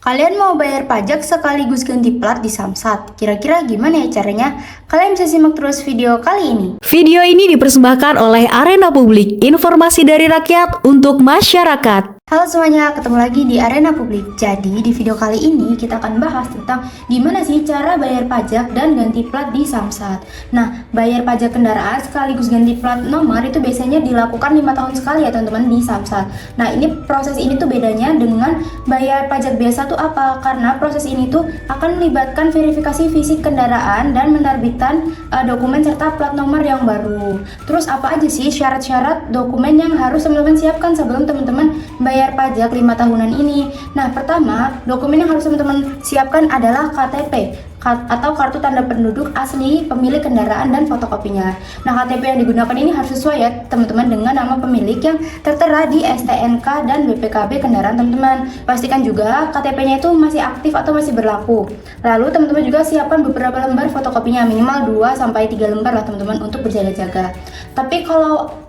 Kalian mau bayar pajak sekaligus ganti plat di Samsat? Kira-kira gimana ya caranya? Kalian bisa simak terus video kali ini. Video ini dipersembahkan oleh Arena Publik, informasi dari rakyat untuk masyarakat. Halo semuanya, ketemu lagi di Arena Publik. Jadi di video kali ini kita akan bahas tentang gimana sih cara bayar pajak dan ganti plat di Samsat. Nah, bayar pajak kendaraan sekaligus ganti plat nomor itu biasanya dilakukan 5 tahun sekali ya teman-teman di Samsat. Nah, proses ini tuh bedanya dengan bayar pajak biasa tuh apa? Karena proses ini tuh akan melibatkan verifikasi fisik kendaraan dan menerbitkan dokumen serta plat nomor yang baru. Terus apa aja sih syarat-syarat dokumen yang harus teman-teman siapkan sebelum teman-teman bayar pajak 5 tahunan ini? Nah, pertama, dokumen yang harus teman-teman siapkan adalah KTP atau kartu tanda penduduk asli pemilik kendaraan dan fotokopinya. Nah, KTP yang digunakan ini harus sesuai ya teman-teman dengan nama pemilik yang tertera di STNK dan BPKB kendaraan teman-teman. Pastikan juga KTP-nya itu masih aktif atau masih berlaku. Lalu teman-teman juga siapkan beberapa lembar fotokopinya, minimal 2-3 lembar lah teman-teman untuk berjaga-jaga. Tapi kalau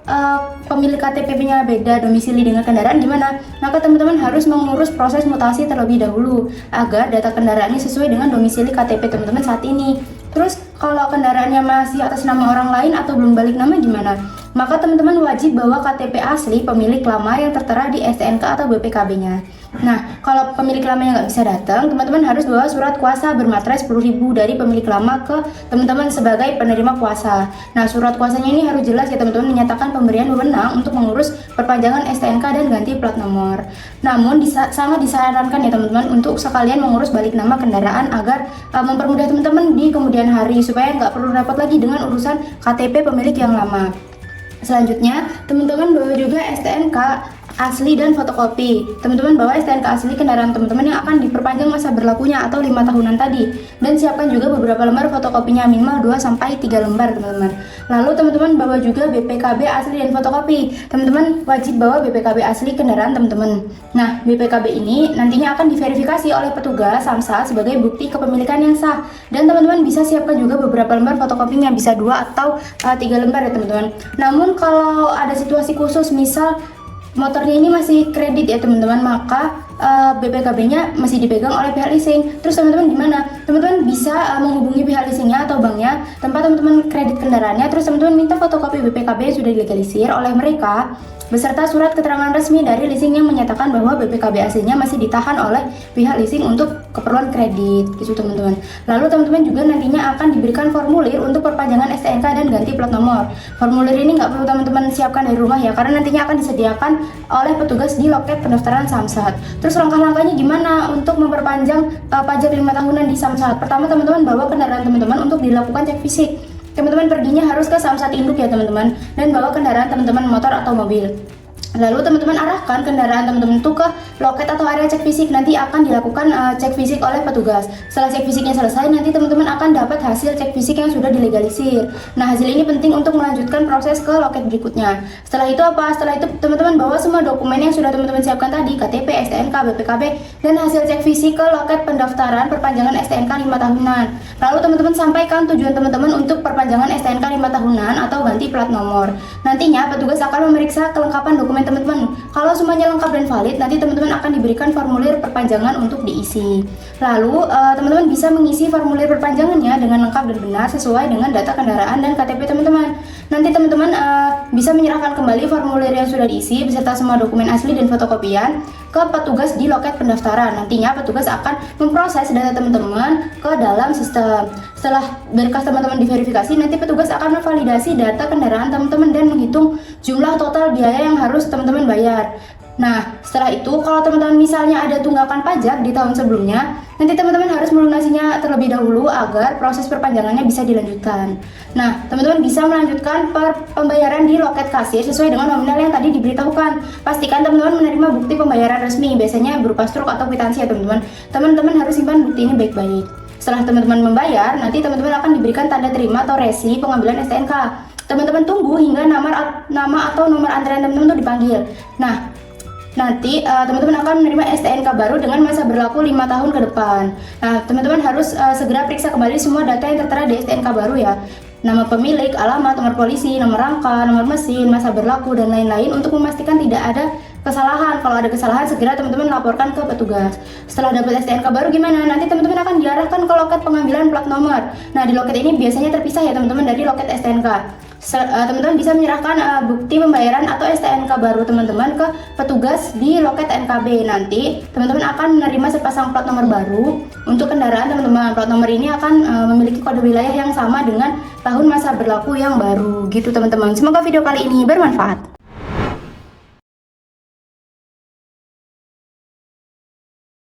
pemilik KTP-nya beda domisili dengan kendaraan gimana? Maka teman-teman harus mengurus proses mutasi terlebih dahulu agar data kendaraannya sesuai dengan domisili KTP teman-teman saat ini. Terus kalau kendaraannya masih atas nama orang lain atau belum balik nama gimana? Maka teman-teman wajib bawa KTP asli pemilik lama yang tertera di STNK atau BPKB-nya. Nah, kalau pemilik lamanya nggak bisa datang, teman-teman harus bawa surat kuasa bermaterai 10.000 dari pemilik lama ke teman-teman sebagai penerima kuasa. Nah, surat kuasanya ini harus jelas ya teman-teman, menyatakan pemberian wewenang untuk mengurus perpanjangan STNK dan ganti plat nomor. Namun sangat disarankan ya teman-teman untuk sekalian mengurus balik nama kendaraan agar mempermudah teman-teman di kemudian hari supaya nggak perlu repot lagi dengan urusan KTP pemilik yang lama. Selanjutnya, teman-teman bawa juga STNK asli dan fotokopi. Teman-teman bawa STNK asli kendaraan teman-teman yang akan diperpanjang masa berlakunya atau 5 tahunan tadi. Dan siapkan juga beberapa lembar fotokopinya, minimal 2-3 lembar teman-teman. Lalu teman-teman bawa juga BPKB asli dan fotokopi. Teman-teman wajib bawa BPKB asli kendaraan teman-teman. Nah, BPKB ini nantinya akan diverifikasi oleh petugas Samsat sebagai bukti kepemilikan yang sah. Dan teman-teman bisa siapkan juga beberapa lembar fotokopinya, bisa 2 atau 3 lembar ya teman-teman. Namun kalau ada situasi khusus, misal motornya ini masih kredit ya teman-teman, maka BPKB-nya masih dipegang oleh pihak leasing. Terus teman-teman gimana? Teman-teman bisa menghubungi pihak leasingnya atau banknya tempat teman-teman kredit kendaraannya. Terus teman-teman minta fotokopi BPKB yang sudah dilegalisir oleh mereka beserta surat keterangan resmi dari leasing yang menyatakan bahwa BPKB aslinya masih ditahan oleh pihak leasing untuk keperluan kredit gitu teman-teman. Lalu teman-teman juga nantinya akan diberikan formulir untuk perpanjangan STNK dan ganti plat nomor. Formulir ini nggak perlu teman-teman siapkan dari rumah ya, karena nantinya akan disediakan oleh petugas di loket pendaftaran Samsat. Terus langkah-langkahnya gimana untuk memperpanjang pajak 5 tahunan di Samsat? Pertama, teman-teman bawa kendaraan teman-teman untuk dilakukan cek fisik. Teman-teman perginya harus ke Samsat induk ya teman-teman, dan bawa kendaraan teman-teman motor atau mobil. Lalu teman-teman arahkan kendaraan teman-teman itu ke loket atau area cek fisik. Nanti akan dilakukan cek fisik oleh petugas. Setelah cek fisiknya selesai, nanti teman-teman akan dapat hasil cek fisik yang sudah dilegalisir. Nah, hasil ini penting untuk melanjutkan proses ke loket berikutnya. Setelah itu apa? Setelah itu teman-teman bawa semua dokumen yang sudah teman-teman siapkan tadi, KTP, STNK, BPKB, dan hasil cek fisik ke loket pendaftaran perpanjangan STNK 5 tahunan. Lalu teman-teman sampaikan tujuan teman-teman untuk perpanjangan STNK 5 tahunan atau ganti plat nomor. Nantinya petugas akan memeriksa kelengkapan dokumen teman-teman. Kalau semuanya lengkap dan valid, nanti teman-teman akan diberikan formulir perpanjangan untuk diisi. Lalu teman-teman bisa mengisi formulir perpanjangannya dengan lengkap dan benar sesuai dengan data kendaraan dan KTP teman-teman. Nanti teman-teman bisa menyerahkan kembali formulir yang sudah diisi beserta semua dokumen asli dan fotokopian ke petugas di loket pendaftaran. Nantinya petugas akan memproses data teman-teman ke dalam sistem. Setelah berkas teman-teman diverifikasi, nanti petugas akan memvalidasi data kendaraan teman-teman dan menghitung jumlah total biaya yang harus teman-teman bayar. Nah, setelah itu kalau teman-teman misalnya ada tunggakan pajak di tahun sebelumnya, nanti teman-teman harus melunasinya terlebih dahulu agar proses perpanjangannya bisa dilanjutkan. Nah, teman-teman bisa melanjutkan pembayaran di loket kasir sesuai dengan nominal yang tadi diberitahukan. Pastikan teman-teman menerima bukti pembayaran resmi, biasanya berupa struk atau kwitansi ya teman-teman. Teman-teman harus simpan bukti ini baik-baik. Setelah teman-teman membayar, nanti teman-teman akan diberikan tanda terima atau resi pengambilan STNK. Teman-teman tunggu hingga nama atau nomor antrean teman-teman itu dipanggil. Nah, nanti teman-teman akan menerima STNK baru dengan masa berlaku 5 tahun ke depan. Nah, teman-teman harus segera periksa kembali semua data yang tertera di STNK baru ya. Nama pemilik, alamat, nomor polisi, nomor rangka, nomor mesin, masa berlaku, dan lain-lain untuk memastikan tidak ada kesalahan. Kalau ada kesalahan segera teman-teman laporkan ke petugas. Setelah dapat STNK baru gimana? Nanti teman-teman akan diarahkan ke loket pengambilan plat nomor. Nah, di loket ini biasanya terpisah ya teman-teman dari loket STNK. Teman-teman bisa menyerahkan bukti pembayaran atau STNK baru teman-teman ke petugas di loket NKB. Nanti teman-teman akan menerima sepasang plat nomor baru untuk kendaraan teman-teman. Plat nomor ini akan memiliki kode wilayah yang sama dengan tahun masa berlaku yang baru gitu teman-teman. Semoga video kali ini bermanfaat.